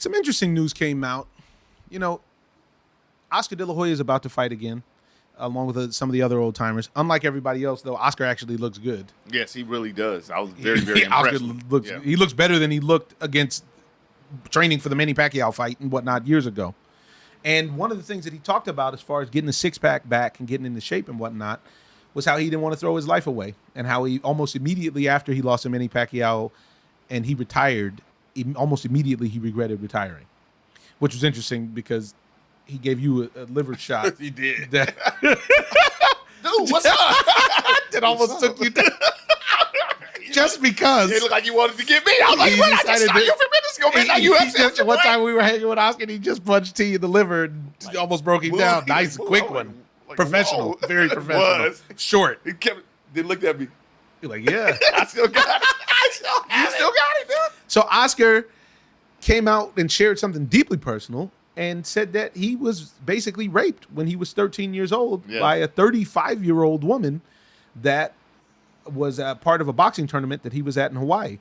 Some interesting news came out. You know, Oscar De La Hoya is about to fight again, along with some of the other old timers. Unlike everybody else, though, Oscar actually looks good. Yes, he really does. I was very, very impressed. He looks better than he looked against training for the Manny Pacquiao fight and whatnot years ago. And one of the things that he talked about as far as getting the six-pack back and getting into shape and whatnot was how he didn't want to throw his life away, and how he almost immediately after he lost to Manny Pacquiao and he retired, almost immediately he regretted retiring, which was interesting because he gave you a liver shot. He did. Dude, what's up? That almost took you down. Just because. It looked like you wanted to get me. I was like, what? I just saw you a few minutes ago, man. Now you upset. One time we were hanging with Oscar and he just punched T in the liver and almost broke him down. Nice, quick one. Like, professional. Whoa. Very professional. Short. He kept, they looked at me. You're like, yeah. I still got it. You still got it, dude. So Oscar came out and shared something deeply personal and said that he was basically raped when he was 13 years old by a 35-year-old woman that was a part of a boxing tournament that he was at in Hawaii.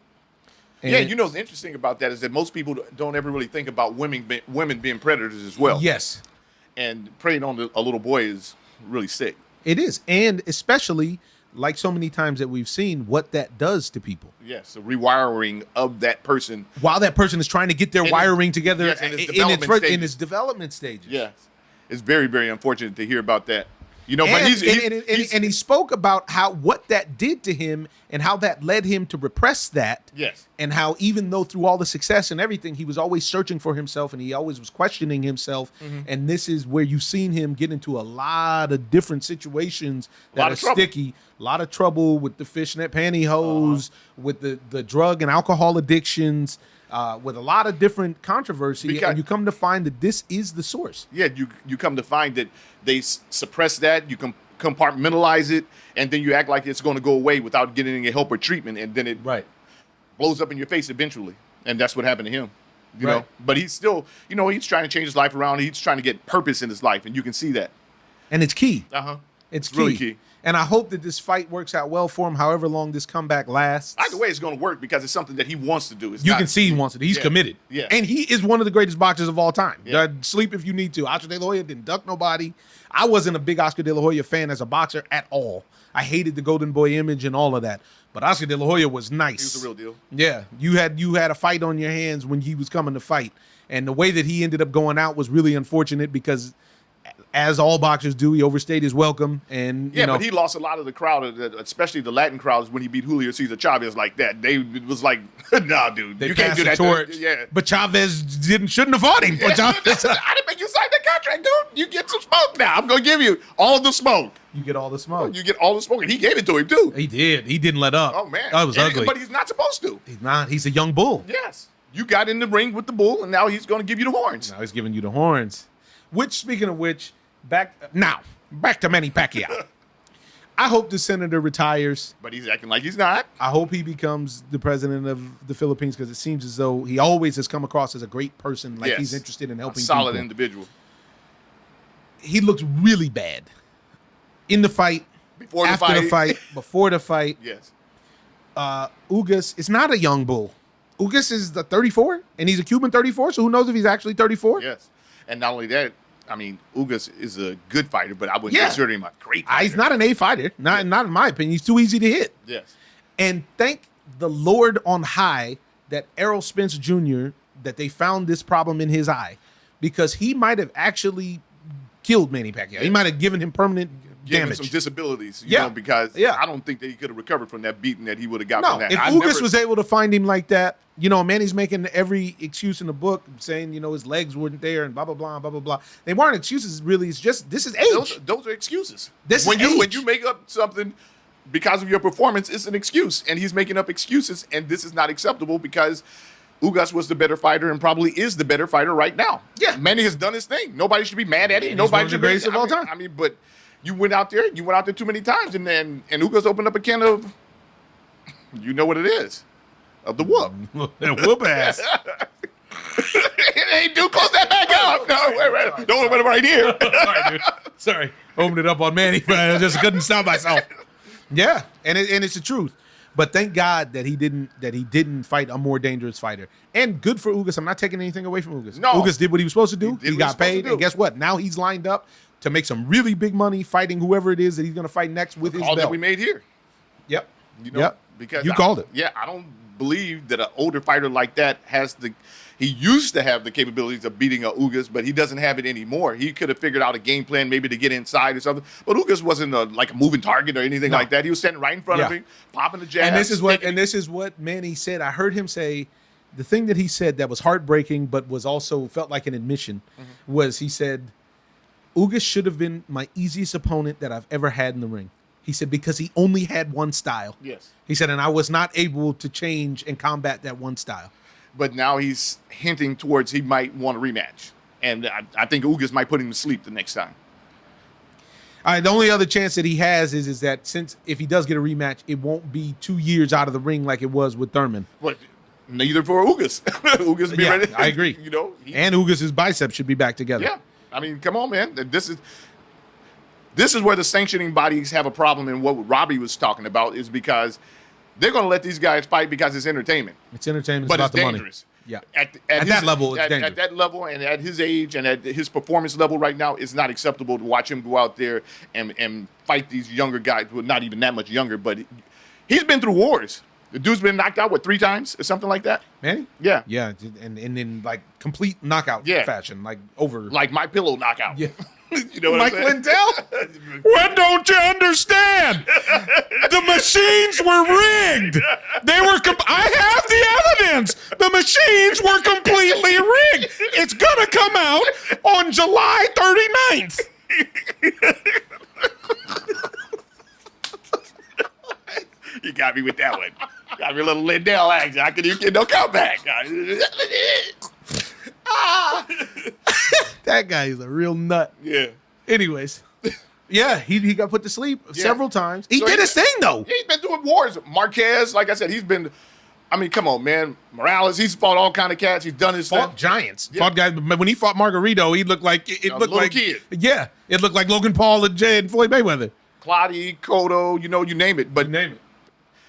And you know what's interesting about that is that most people don't ever really think about women being predators as well. Yes. And preying on a little boy is really sick. It is. And especially, like so many times that we've seen, what that does to people. Yes, the rewiring of that person. While that person is trying to get their wiring together in its development stages. Yes. It's very, very unfortunate to hear about that. You know, but and he spoke about what that did to him and how that led him to repress that. Yes. And how even though through all the success and everything, he was always searching for himself and he always was questioning himself. Mm-hmm. And this is where you've seen him get into a lot of different situations that are sticky. A lot of trouble with the fishnet pantyhose, with the drug and alcohol addictions, with a lot of different controversy, and you come to find that this is the source. Yeah, you come to find that they suppress that, you compartmentalize it, and then you act like it's going to go away without getting any help or treatment, and then it blows up in your face eventually. And that's what happened to him. You know, but he's still, he's trying to change his life around. He's trying to get purpose in his life, and you can see that. And it's key. It's really key. And I hope that this fight works out well for him, however long this comeback lasts. Either way, it's going to work because it's something that he wants to do. You can see he wants it. He's committed. Yeah. And he is one of the greatest boxers of all time. Sleep if you need to. Oscar De La Hoya didn't duck nobody. I wasn't a big Oscar De La Hoya fan as a boxer at all. I hated the Golden Boy image and all of that. But Oscar De La Hoya was nice. He was the real deal. Yeah. You had a fight on your hands when he was coming to fight. And the way that he ended up going out was really unfortunate because, as all boxers do, he overstayed his welcome. And but he lost a lot of the crowd, especially the Latin crowds, when he beat Julio Cesar Chavez like that. It was like, nah, dude, you can't do that. Torch. But Chavez shouldn't have fought him. I didn't make you sign that contract, dude. You get some smoke now. I'm going to give you all the smoke. You get all the smoke. You get all the smoke. And he gave it to him, too. He did. He didn't let up. Oh, man. That was ugly. But he's not supposed to. He's not. He's a young bull. Yes. You got in the ring with the bull, and now he's going to give you the horns. Now he's giving you the horns. Which, speaking of which, back to Manny Pacquiao. I hope the senator retires. But he's acting like he's not. I hope he becomes the president of the Philippines because it seems as though he always has come across as a great person, like he's interested in helping people. A solid individual. He looked really bad in the fight, after the fight, before the fight. Yes. Ugas is not a young bull. Ugas is the 34, and he's a Cuban 34, so who knows if he's actually 34? Yes. And not only that, I mean, Ugas is a good fighter, but I wouldn't consider him a great fighter. He's not an A fighter. Not in my opinion. He's too easy to hit. Yes. And thank the Lord on high that Errol Spence Jr., that they found this problem in his eye, because he might have actually killed Manny Pacquiao. He might have given him permanent damage. Some disabilities, you know, because I don't think that he could have recovered from that beating that he would have got from that. If Ugas was able to find him like that, Manny's making every excuse in the book saying, his legs weren't there and blah, blah, blah, blah, blah, blah. They weren't excuses, really. It's just, this is age. Those are excuses. When you make up something because of your performance, it's an excuse. And he's making up excuses, and this is not acceptable because Ugas was the better fighter and probably is the better fighter right now. Yeah. Manny has done his thing. Nobody should be mad at him. Nobody should be greatest of all time. I mean, but you went out there too many times, and Ugas opened up a can of, you know what it is, of the whoop. Whoop ass. Hey, dude, close that back up. No, wait. Don't open it right here. Sorry, dude. Sorry. Opened it up on Manny, but I just couldn't stop myself. Yeah, and it's the truth. But thank God that he didn't fight a more dangerous fighter. And good for Ugas. I'm not taking anything away from Ugas. No. Ugas did what he was supposed to do. He He got paid. And guess what? Now he's lined up to make some really big money fighting whoever it is that he's going to fight next with his All belt. that we made here. Yep. You know, yep. Because you called it. Yeah, I don't believe that an older fighter like that has the. He used to have the capabilities of beating a Ugas, but he doesn't have it anymore. He could have figured out a game plan, maybe to get inside or something. But Ugas wasn't like a moving target or anything like that. He was standing right in front of him, popping the jab. And this is what Manny said. I heard him say the thing that he said that was heartbreaking, but was also felt like an admission. Was he said, Ugas should have been my easiest opponent that I've ever had in the ring. He said, because he only had one style. Yes. He said, and I was not able to change and combat that one style. But now he's hinting towards he might want a rematch. And I think Ugas might put him to sleep the next time. All right, the only other chance that he has is that since if he does get a rematch, it won't be 2 years out of the ring like it was with Thurman. But neither for Ugas. Ugas be ready. I agree. You know, and Ugas' biceps should be back together. Yeah. I mean, come on, man. This is where the sanctioning bodies have a problem, and what Robbie was talking about is because they're going to let these guys fight because it's entertainment. It's entertainment, but it's it's about dangerous. The money. Yeah. At that level, it's dangerous. At that level and at his age and at his performance level right now, it's not acceptable to watch him go out there and fight these younger guys. Well, not even that much younger, but he's been through wars. The dude's been knocked out, 3 times or something like that? Manny? Yeah. Yeah, and in like complete knockout fashion, like over. Like my pillow knockout. Yeah. You know what Mike I'm saying? Lindell? What don't you understand? The machines were rigged. They were. I have the evidence. The machines were completely rigged. It's gonna come out on July 39th. You got me with that one. Got me a little Lindell action. I couldn't even get no comeback. That guy is a real nut. Yeah. Anyways. Yeah, he got put to sleep several times. He did his thing, though. He's been doing wars. Marquez, like I said, he's been... I mean, come on, man. Morales, he's fought all kind of cats. He's done his fought thing. giants. Yeah. Fought guys. When he fought Margarito, he looked like... It looked like... kid. Yeah. It looked like Logan Paul and Floyd Mayweather. Clottey, Cotto, you name it. But name it.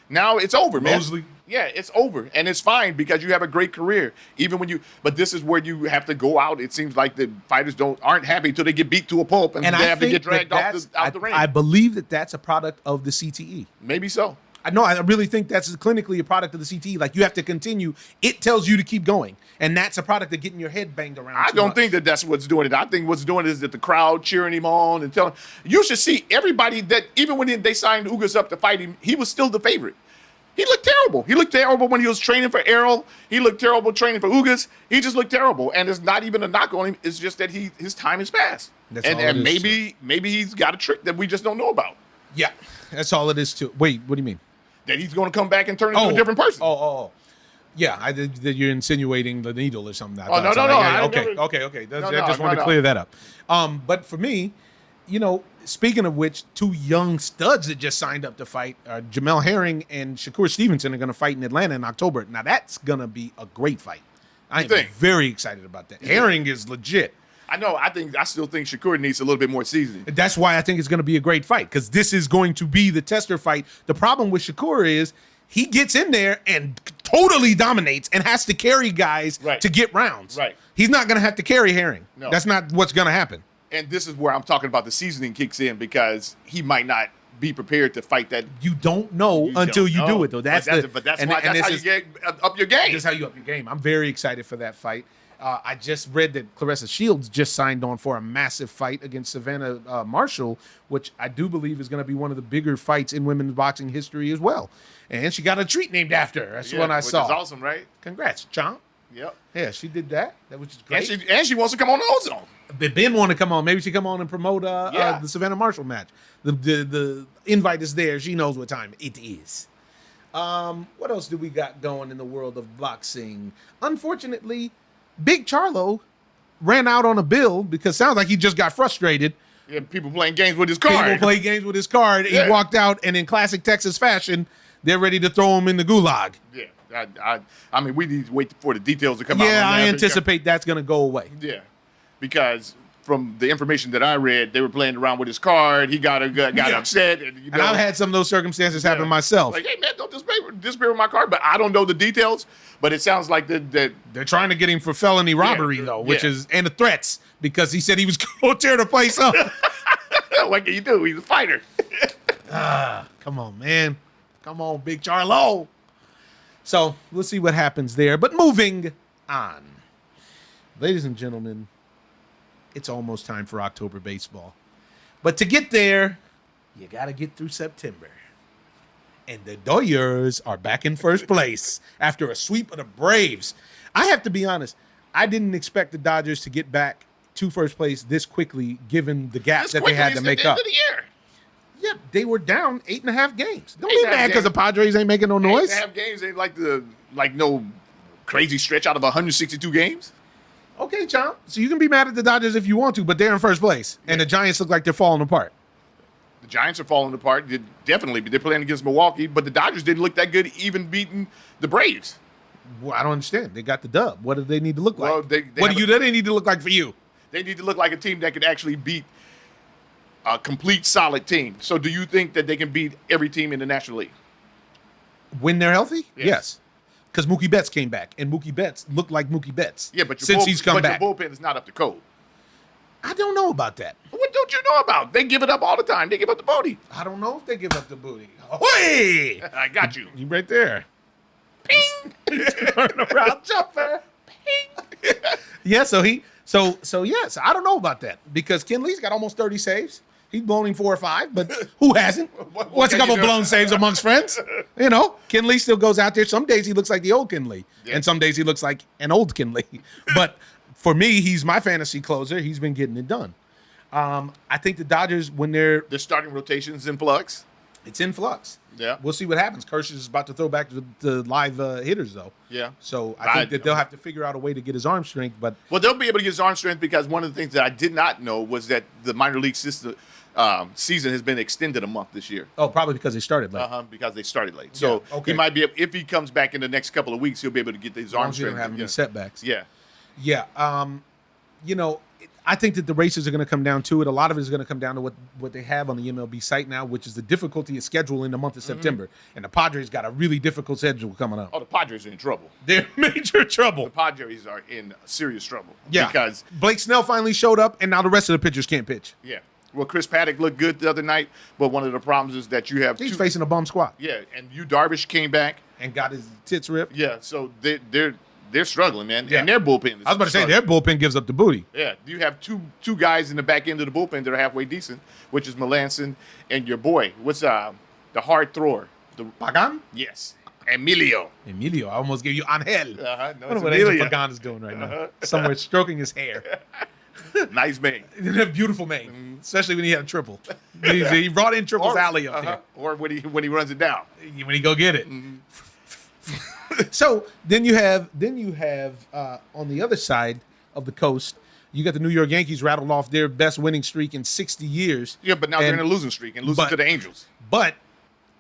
Now it's over, man. Mosley. Yeah, it's over. And it's fine because you have a great career. Even when but this is where you have to go out. It seems like the fighters aren't happy until they get beat to a pulp and they have to get dragged out the ring. I believe that's a product of the CTE. Maybe so. I really think that's clinically a product of the CTE. Like, you have to continue. It tells you to keep going. And that's a product of getting your head banged around. I don't think that's what's doing it. I think what's doing it is that the crowd cheering him on and telling. You should see everybody that, even when they signed Ugas up to fight him, he was still the favorite. He looked terrible. He looked terrible when he was training for Errol. He looked terrible training for Ugas. He just looked terrible. And it's not even a knock on him. It's just that his time has passed. And maybe he's got a trick that we just don't know about. Yeah, that's all it is too. Wait, what do you mean? That he's going to come back and turn into a different person. Yeah, that you're insinuating the needle or something. No. Okay. I just wanted to clear that up. But for me, speaking of which, 2 young studs that just signed up to fight, Jamel Herring and Shakur Stevenson, are going to fight in Atlanta in October. Now, that's going to be a great fight. I'm very excited about that. Herring is legit. I know. I still think Shakur needs a little bit more seasoning. That's why I think it's going to be a great fight, because this is going to be the tester fight. The problem with Shakur is he gets in there and totally dominates and has to carry guys to get rounds. Right. He's not going to have to carry Herring. No. That's not what's going to happen. And this is where I'm talking about the seasoning kicks in, because he might not be prepared to fight that. You don't know until you do it, though. That's how you get up your game. That's how you up your game. I'm very excited for that fight. I just read that Claressa Shields just signed on for a massive fight against Savannah Marshall, which I do believe is going to be one of the bigger fights in women's boxing history as well. And she got a treat named after her. That's the one I saw. Which is awesome, right? Congrats, Chomp. Yep. Yeah, she did that. That was just great. And she wants to come on the Ozone. They been want to come on. Maybe she come on and promote the Savannah Marshall match. The invite is there. She knows what time it is. What else do we got going in the world of boxing? Unfortunately, Big Charlo ran out on a bill because it sounds like he just got frustrated. Yeah, people playing games with his card. People play games with his card. Yeah. He walked out, and in classic Texas fashion, they're ready to throw him in the gulag. Yeah, I mean, we need to wait for the details to come out. Yeah, I anticipate that's going to go away. Yeah, because from the information that I read, they were playing around with his card. He got upset, and I've had some of those circumstances happen myself. Like, hey man, don't disappear with my card. But I don't know the details. But it sounds like that they're trying to get him for felony robbery though, which is and the threats because he said he was going to tear the place up. What can you do? He's a fighter. Come on, man. Come on, Big Charlo. So we'll see what happens there. But moving on, ladies and gentlemen, it's almost time for October baseball. But to get there, you got to get through September. And the Dodgers are back in first place after a sweep of the Braves. I have to be honest. I didn't expect the Dodgers to get back to first place this quickly, given the gap that they had to make up. Yeah, they were down 8.5 games. Don't be mad because the Padres ain't making no noise. 8.5 games ain't like no crazy stretch out of 162 games. Okay, Chomp. So you can be mad at the Dodgers if you want to, but they're in first place, and the Giants look like they're falling apart. The Giants are falling apart. They're playing against Milwaukee, but the Dodgers didn't look that good, even beating the Braves. Well, I don't understand. They got the dub. What do they need to look like? Well, what do they need to look like for you? They need to look like a team that could actually beat a complete solid team. So do you think that they can beat every team in the National League? When they're healthy? Yes. Because Mookie Betts came back, and Mookie Betts looked like Mookie Betts. Yeah, but he's come back. Your bullpen is not up to code. I don't know about that. What don't you know about? They give it up all the time. They give up the booty. I don't know if they give up the booty. Ahoy! I got you. You right there. Ping! Turnaround jumper. Ping! Yeah, so yes, I don't know about that because Kenley's got almost 30 saves. He's blown him 4 or 5, but who hasn't? What's a couple blown saves amongst friends? You know, Kenley still goes out there. Some days he looks like the old Kenley, and some days he looks like an old Kenley. But for me, he's my fantasy closer. He's been getting it done. I think the Dodgers, when their starting rotation's in flux. It's in flux. Yeah. We'll see what happens. Kershaw is about to throw back the live hitters, though. Yeah. So I think that they'll have to figure out a way to get his arm strength. But they'll be able to get his arm strength because one of the things that I did not know was that the minor league season has been extended a month this year. Oh, probably because they started late. Because they started late. So he might be able, if he comes back in the next couple of weeks, he'll be able to get his arm strength. Don't have any setbacks. Yeah. Yeah. I think that the races are going to come down to it. A lot of it is going to come down to what they have on the MLB site now, which is the difficulty of schedule in the month of September. And the Padres got a really difficult schedule coming up. Oh, the Padres are in trouble. They're in major trouble. The Padres are in serious trouble. Yeah. Because Blake Snell finally showed up, and now the rest of the pitchers can't pitch. Yeah. Well, Chris Paddock looked good the other night, but one of the problems is that you have He's facing a bum squad. Yeah, and Darvish came back. And got his tits ripped. Yeah, so they're struggling, man. Yeah. And their bullpen is I was about to say, their bullpen gives up the booty. Yeah. You have two guys in the back end of the bullpen that are halfway decent, which is Melanson and your boy. What's the hard thrower? The Pagan? Yes. Emilio. I almost gave you Angel. No, I don't know what Angel Pagan is doing right now. Somewhere stroking his hair. Nice mane. Beautiful mane. Especially when he had a triple. He brought in triples alley up there. Or when he runs it down. When he go get it. So then you have on the other side of the coast, you got the New York Yankees rattled off their best winning streak in 60 years. Yeah, but now they're in a losing streak and losing to the Angels. But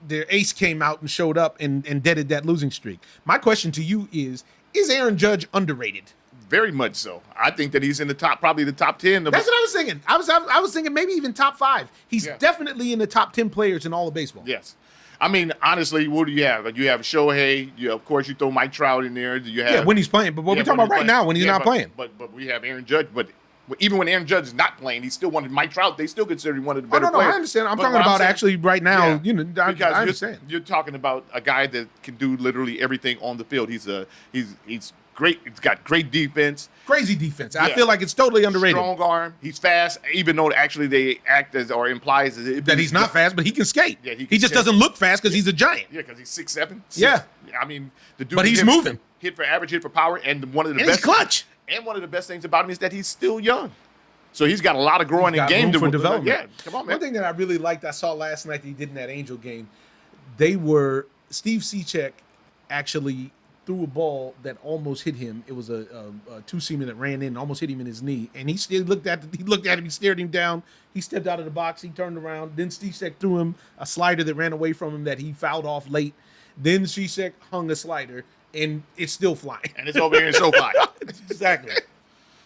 their ace came out and showed up and deaded that losing streak. My question to you is Aaron Judge underrated? Very much so. I think that he's in probably the top 10. That's what I was thinking. I was thinking maybe even top 5. He's definitely in the top 10 players in all of baseball. Yes. I mean, honestly, what do you have? You have Shohei. Of course, you throw Mike Trout in there. You have when he's playing. But what we're talking about right now when he's not playing. But we have Aaron Judge. But even when Aaron Judge is not playing, he still wanted Mike Trout. They still consider him one of the better players. I understand. I'm talking about actually right now. Yeah, I understand. You're talking about a guy that can do literally everything on the field. He's great. He's got great defense. Crazy defense. I feel like it's totally underrated. Strong arm. He's fast, even though actually they act as or implies that he's not fast, but he can skate. Yeah, he just doesn't look fast because he's a giant. Yeah, because he's 6'7". Yeah. I mean, the dude. But he's moving. Hit for average, hit for power, and one of the best. He's clutch. And one of the best things about him is that he's still young. So he's got a lot of growing in game for development. Yeah, come on, man. One thing that I really liked, I saw last night that he did in that Angel game. Steve Cechek actually threw a ball that almost hit him. It was a two-seamer that ran in and almost hit him in his knee. And he still looked at him, he stared him down. He stepped out of the box, he turned around. Then Cechek threw him a slider that ran away from him that he fouled off late. Then Cechek hung a slider, and it's still flying. And it's over here in SoFi. Exactly.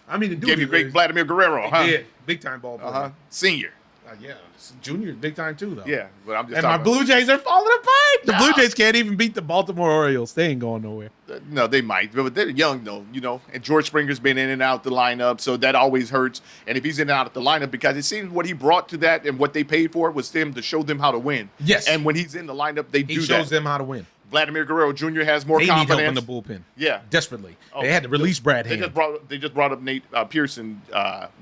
I mean, the dude Gave you great Vladimir Guerrero, huh? Yeah, big time ball player. Senior. Yeah, junior, big time too, though. Yeah, but I'm just and my talking Blue Jays are falling apart. The Blue Jays can't even beat the Baltimore Orioles. They ain't going nowhere. No, they might, but they're young though, And George Springer's been in and out the lineup, so that always hurts. And if he's in and out of the lineup, because it seems what he brought to that and what they paid for was him to show them how to win. Yes. And when he's in the lineup, he shows them how to win. Vladimir Guerrero Jr. has more confidence. They need help in the bullpen. Yeah, desperately. They had to release Brad Hand. They just brought up Nate Pearson.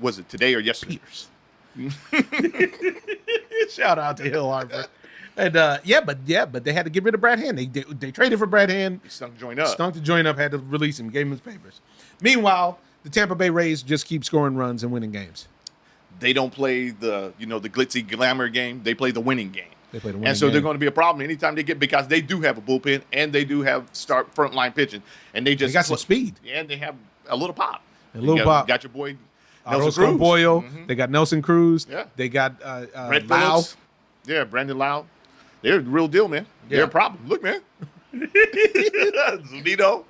Was it today or yesterday? Pierce. Shout out to Hill Harper. And but they had to get rid of Brad Hand. They traded for Brad Hand. He stunk to join up. Stunk to join up. Had to release him. Gave him his papers. Meanwhile, the Tampa Bay Rays just keep scoring runs and winning games. They don't play the glitzy glamour game. They play the winning game. They play the winning and so game. they're going to be a problem anytime they get, because they do have a bullpen and they do have frontline pitching, and they got some speed and they have a little pop. Got your boy Nelson Boyle. Mm-hmm. They got Nelson Cruz. Yeah. They got Brett Lau. Phillips. Yeah, Brandon Lau. They're the real deal, man. Yeah. They're a problem. Look, man. Zunino.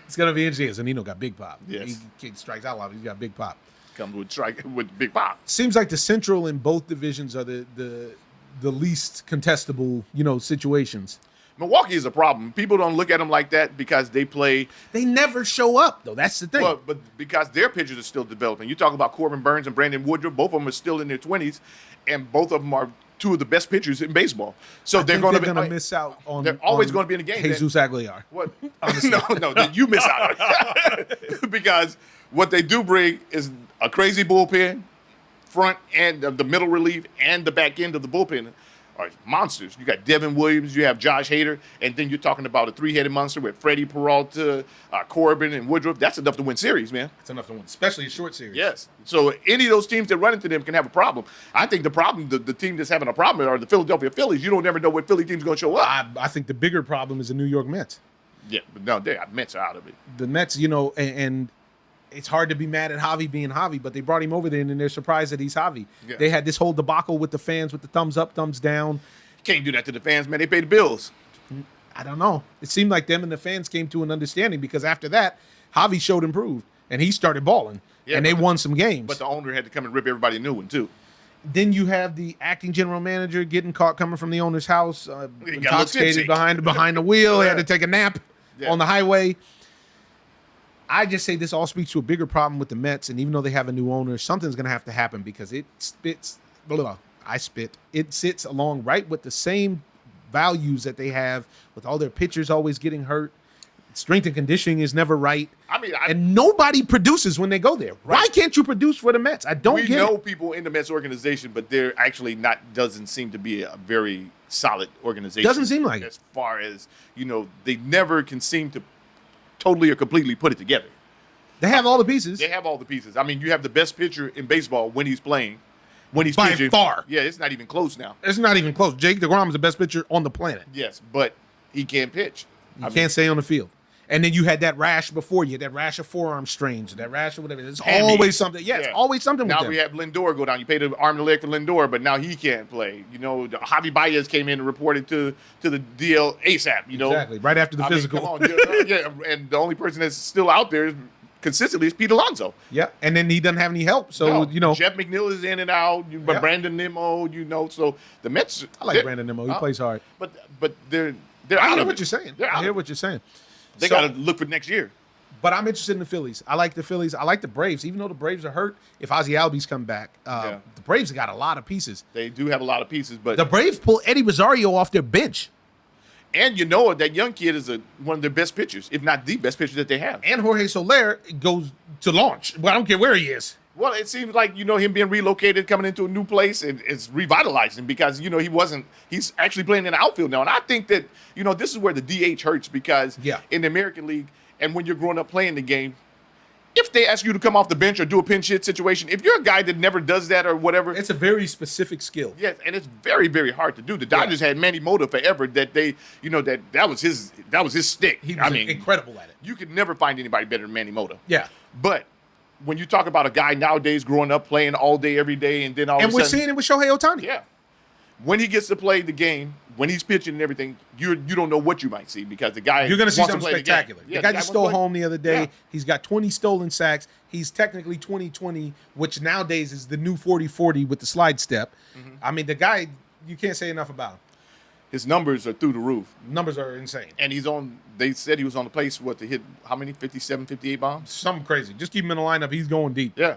It's gonna be interesting. Zanino got big pop. Yes. He strikes out a lot. He's got big pop. Comes with big pop. Seems like the Central in both divisions are the least contestable, situations. Milwaukee is a problem. People don't look at them like that because they play. They never show up, though. That's the thing. Well, but because their pitchers are still developing. You talk about Corbin Burns and Brandon Woodruff. Both of them are still in their 20s, and both of them are two of the best pitchers in baseball. So they're going to miss out on. They're always going to be in the game. Jesus Aguilar. What? No, you miss out because what they do bring is a crazy bullpen, front and the middle relief, and the back end of the bullpen are monsters. You got Devin Williams, you have Josh Hader, and then you're talking about a three-headed monster with Freddie Peralta, Corbin, and Woodruff. That's enough to win series, man. That's enough to win, especially a short series. Yes. So any of those teams that run into them can have a problem. I think the problem, the team that's having a problem are the Philadelphia Phillies. You don't never know what Philly team's going to show up. I think the bigger problem is the New York Mets. Yeah, but no, the Mets are out of it. The Mets, and it's hard to be mad at Javi being Javi, but they brought him over there and they're surprised that he's Javi. Yeah. They had this whole debacle with the fans with the thumbs up, thumbs down. Can't do that to the fans, man. They pay the bills. I don't know. It seemed like them and the fans came to an understanding because after that, Javi showed improved and he started balling and they won some games. But the owner had to come and rip everybody a new one, too. Then you have the acting general manager getting caught coming from the owner's house, intoxicated behind the wheel. He had to take a nap on the highway. I just say this all speaks to a bigger problem with the Mets, and even though they have a new owner, something's going to have to happen because it sits along right with the same values that they have with all their pitchers always getting hurt. Strength and conditioning is never right. And nobody produces when they go there. Right. Why can't you produce for the Mets? I don't get it. We know people in the Mets organization, but they're actually doesn't seem to be a very solid organization. Doesn't seem like it. As far as, they never can seem to totally or completely put it together. They have all the pieces. They have all the pieces. I mean, you have the best pitcher in baseball when he's playing. When he's by pitching. far. Yeah, it's not even close now. It's not even close. Jake DeGrom is the best pitcher on the planet. Yes, but he can't pitch. He can't stay on the field. And then you had that rash before you, that rash of forearm strains, that rash of whatever. There's always something. Yeah, it's always something with Now them. we have Lindor go down. You paid the arm and leg for Lindor, but now he can't play. Javi Baez came in and reported to the DL ASAP, Exactly, right after the physical. Come on, yeah, and the only person that's still out there consistently is Pete Alonso. Yeah, and then he doesn't have any help. So, Jeff McNeil is in and out, but Brandon Nimmo, so the Mets. I like Brandon Nimmo. He plays hard. But they're I out hear of what it. you're saying. I hear what you're saying. They got to look for next year. But I'm interested in the Phillies. I like the Phillies. I like the Braves. Even though the Braves are hurt, if Ozzie Albies come back, the Braves got a lot of pieces. They do have a lot of pieces, but the Braves pull Eddie Rosario off their bench. And that young kid is one of their best pitchers, if not the best pitcher that they have. And Jorge Soler goes to launch. Well, I don't care where he is. Well, it seems like, him being relocated, coming into a new place, and it's revitalizing because, he's actually playing in the outfield now. And I think that, this is where the DH hurts because in the American League, and when you're growing up playing the game, if they ask you to come off the bench or do a pinch hit situation, if you're a guy that never does that or whatever. It's a very specific skill. Yes, and it's very, very hard to do. The Dodgers had Manny Mota forever that they, that was his stick. He was incredible at it. You could never find anybody better than Manny Mota. Yeah. But when you talk about a guy nowadays growing up playing all day, every day, and then all of a sudden. And we're seeing it with Shohei Ohtani. Yeah. when he gets to play the game, when he's pitching and everything, you don't know what you might see because the guy You're going to see wants something play spectacular. The, game. The guy just stole home the other day. Yeah. He's got 20 stolen sacks. He's technically 20-20, which nowadays is the new 40-40 with the slide step. Mm-hmm. I mean, the guy, you can't say enough about him. His numbers are through the roof. Numbers are insane. And they said he was on the place, to hit how many? 57, 58 bombs? Something crazy. Just keep him in the lineup. He's going deep. Yeah.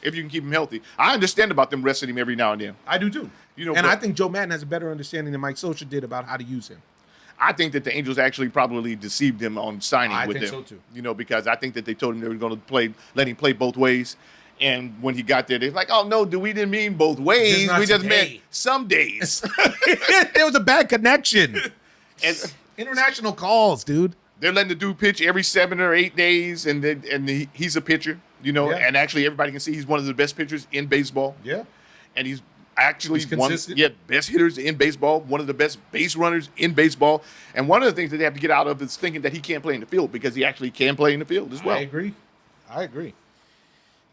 If you can keep him healthy. I understand about them resting him every now and then. I do too. And I think Joe Madden has a better understanding than Mike Socha did about how to use him. I think that the Angels actually probably deceived him on signing with them. I think so too. Because I think that they told him they were going to let him play both ways. And when he got there, they're like, "Oh no, we didn't mean both ways. We just meant some days." There was a bad connection. And international calls, dude. They're letting the dude pitch every 7 or 8 days, and he's a pitcher, Yeah. And actually everybody can see he's one of the best pitchers in baseball. Yeah. And he's actually consistent. best hitters in baseball, one of the best base runners in baseball. And one of the things that they have to get out of is thinking that he can't play in the field because he actually can play in the field as well. I agree.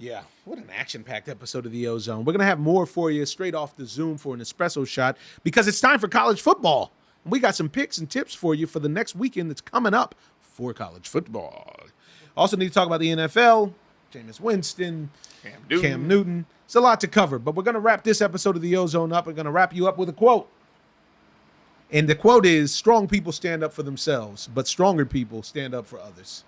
Yeah, what an action-packed episode of The Ozone. We're going to have more for you straight off the Zoom for an espresso shot because it's time for college football. And we got some picks and tips for you for the next weekend that's coming up for college football. Also need to talk about the NFL, Jameis Winston, Cam Newton. It's a lot to cover, but we're going to wrap this episode of The Ozone up. We're going to wrap you up with a quote. And the quote is, strong people stand up for themselves, but stronger people stand up for others.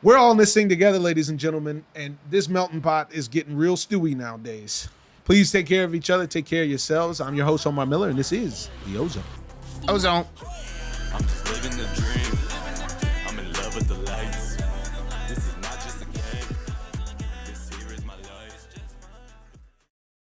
We're all in this thing together, ladies and gentlemen, and this melting pot is getting real stewy nowadays. Please take care of each other. Take care of yourselves. I'm your host, Omar Miller, and this is The Ozone. Ozone.